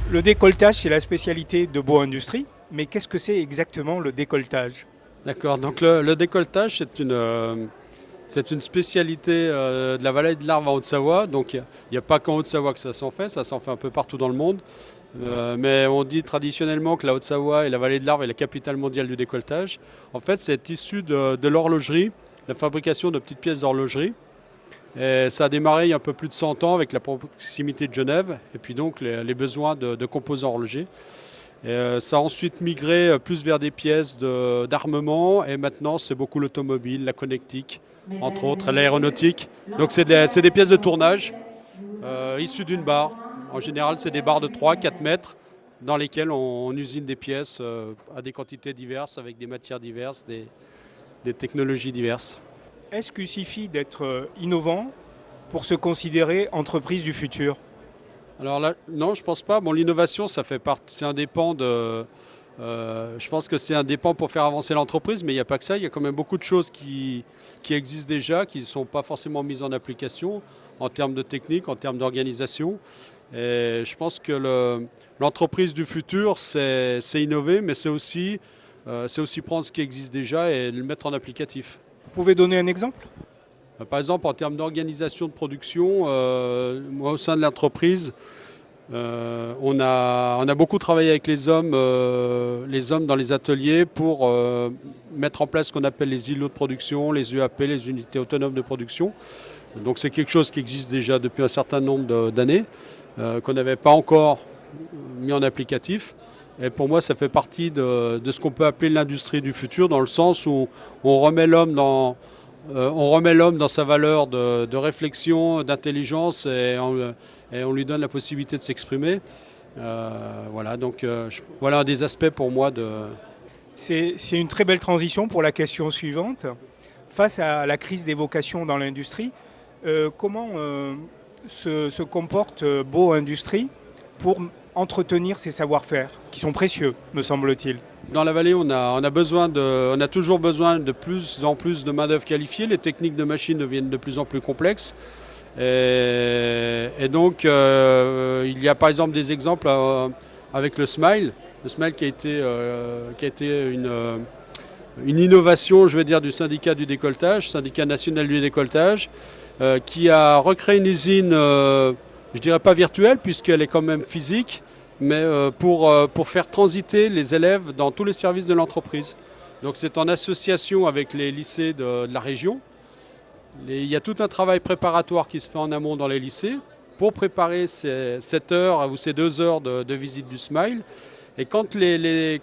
Le décolletage, c'est la spécialité de Bois Industrie, mais qu'est-ce que c'est exactement le décolletage? D'accord, donc le décolletage, c'est une spécialité de la vallée de l'Arve en Haute-Savoie. Donc il n'y a pas qu'en Haute-Savoie que ça s'en fait un peu partout dans le monde. Mais on dit traditionnellement que la Haute-Savoie et la vallée de l'Arve est la capitale mondiale du décolletage. En fait, c'est issu de l'horlogerie, la fabrication de petites pièces d'horlogerie. Et ça a démarré il y a un peu plus de 100 ans avec la proximité de Genève et puis donc les besoins de composants horlogers. Ça a ensuite migré plus vers des pièces d'armement et maintenant c'est beaucoup l'automobile, la connectique, entre autres l'aéronautique. Donc c'est des pièces de tournage issues d'une barre. En général c'est des barres de 3-4 mètres dans lesquelles on usine des pièces à des quantités diverses, avec des matières diverses, des technologies diverses. Est-ce qu'il suffit d'être innovant pour se considérer entreprise du futur? Alors là, non, je pense pas. Bon, l'innovation, ça fait partie, c'est indépendant je pense que c'est indépendant pour faire avancer l'entreprise, mais il n'y a pas que ça. Il y a quand même beaucoup de choses qui existent déjà, qui ne sont pas forcément mises en application en termes de technique, en termes d'organisation. Et je pense que l'entreprise du futur, c'est innover, mais c'est aussi prendre ce qui existe déjà et le mettre en applicatif. Vous pouvez donner un exemple? Par exemple, en termes d'organisation de production, moi au sein de l'entreprise, on a beaucoup travaillé avec les hommes dans les ateliers pour mettre en place ce qu'on appelle les îlots de production, les UAP, les unités autonomes de production. Donc c'est quelque chose qui existe déjà depuis un certain nombre d'années, qu'on n'avait pas encore mis en applicatif. Et pour moi, ça fait partie de ce qu'on peut appeler l'industrie du futur, dans le sens où on remet l'homme dans sa valeur de réflexion, d'intelligence, et on lui donne la possibilité de s'exprimer. Voilà, donc voilà un des aspects pour moi de... C'est une très belle transition pour la question suivante. Face à la crise des vocations dans l'industrie, comment se comporte Beau Industrie pour entretenir ces savoir-faire qui sont précieux, me semble-t-il? Dans la vallée, on a toujours besoin de plus en plus de main-d'œuvre qualifiée. Les techniques de machines deviennent de plus en plus complexes. Et donc, il y a par exemple des exemples avec le Smile. Le Smile qui a été une innovation, je vais dire, du syndicat du décolletage, syndicat national du décolletage, qui a recréé une usine, je dirais pas virtuelle, puisqu'elle est quand même physique, mais pour faire transiter les élèves dans tous les services de l'entreprise. Donc c'est en association avec les lycées de la région. Il y a tout un travail préparatoire qui se fait en amont dans les lycées pour préparer cette heure ou ces 2 heures de visite du Smile. Et quand les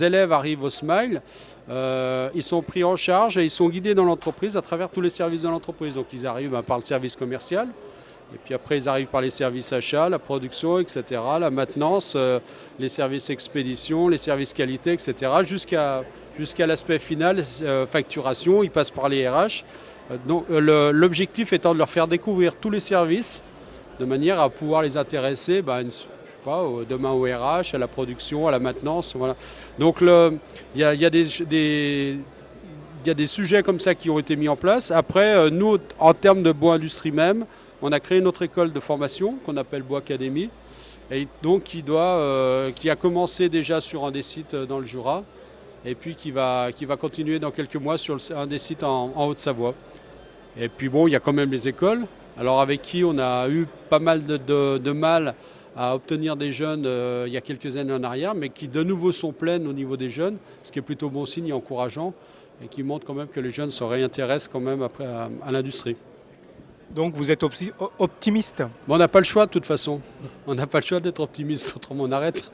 élèves arrivent au Smile, ils sont pris en charge et ils sont guidés dans l'entreprise à travers tous les services de l'entreprise. Donc ils arrivent par le service commercial, et puis après ils arrivent par les services achats, la production, etc., la maintenance, les services expédition, les services qualité, etc., jusqu'à l'aspect final, facturation. Ils passent par les RH. Donc l'objectif étant de leur faire découvrir tous les services de manière à pouvoir les intéresser, je sais pas, demain au RH, à la production, à la maintenance. Voilà. Donc il y a des sujets comme ça qui ont été mis en place. Après, nous, en termes de Bois Industrie même, on a créé notre école de formation qu'on appelle Bois Academy, et donc qui a commencé déjà sur un des sites dans le Jura, et puis qui va continuer dans quelques mois sur un des sites en Haute-Savoie. Et puis bon, il y a quand même les écoles, alors avec qui on a eu pas mal de mal à obtenir des jeunes il y a quelques années en arrière, mais qui de nouveau sont pleines au niveau des jeunes, ce qui est plutôt bon signe et encourageant, et qui montre quand même que les jeunes se réintéressent quand même après à l'industrie. Donc vous êtes optimiste? Bon, on n'a pas le choix de toute façon. On n'a pas le choix d'être optimiste, autrement on arrête.